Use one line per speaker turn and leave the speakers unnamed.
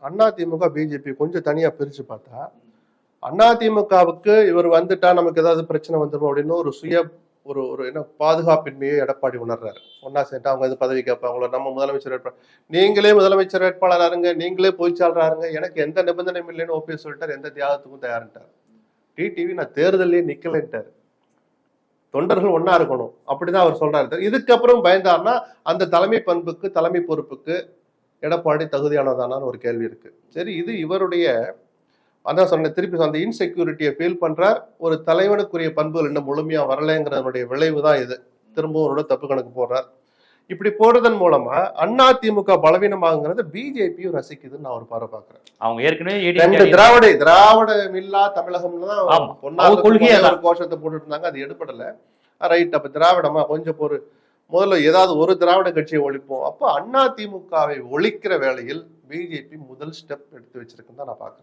AIADMK BJP கொஞ்சம் தனியா பிரிச்சு பார்த்தா, அதிமுகவுக்கு இவர் வந்துட்டா நமக்கு ஏதாவது பிரச்சனை வந்துடும் அப்படின்னு ஒரு ஒரு ஒரு என்ன பாதுகாப்பின்மையை எடப்பாடி உணர்றாரு. ஒன்னா சேர்ந்தா அவங்க இது பதவி கேட்பாங்களோ, நம்ம முதலமைச்சர் வேட்பாளர், நீங்களே முதலமைச்சர் வேட்பாளர் இருங்க, நீங்களே பொய்ச்சாளராருங்க, எனக்கு எந்த நிபந்தனையும் இல்லைன்னு ஓபிஎஸ் சொல்லிட்டார். எந்த தியாகத்துக்கும் தயாரிட்டார். டிடிவி நான் தேர்தலே நிக்கலைன்ட்டார். தொண்டர்கள் ஒன்னா இருக்கணும் அப்படிதான் அவர் சொல்றாரு. இதுக்கப்புறம் பயந்தார்னா அந்த தலைமை பண்புக்கு, தலைமை பொறுப்புக்கு எடப்பாடி தகுதியானதானான்னு ஒரு கேள்வி இருக்கு. சரி, இது இவருடைய அதான் சொன்ன திருப்பி அந்த இன்செக்யூரிட்டியை ஃபீல் பண்றார். ஒரு தலைவனுக்குரிய பண்புகள் இன்னும் முழுமையா வரலைங்கிறதுடைய விளைவு தான் இது. திரும்பவும் அவரோட தப்பு கணக்கு போடுறார். இப்படி போடுறதன் மூலமா அதிமுக பலவீனமாகுங்கிறது பிஜேபியும் ரசிக்குதுன்னு நான் ஒரு பார்வை பாக்குறேன்.
அவங்க ஏற்கனவே
திராவிட இல்லா தமிழகம்னு தான் ஒரு கோஷத்தை போட்டுட்டு இருந்தாங்க. அது எடுபடல. ரைட், அப்ப திராவிடமா கொஞ்சம் முதல்ல ஏதாவது ஒரு திராவிட கட்சியை ஒழிப்போம். அப்போ அதிமுகவை ஒழிக்கிற வேளையில் பிஜேபி முதல் ஸ்டெப் எடுத்து வச்சிருக்குன்னு தான் நான் பாக்குறேன்.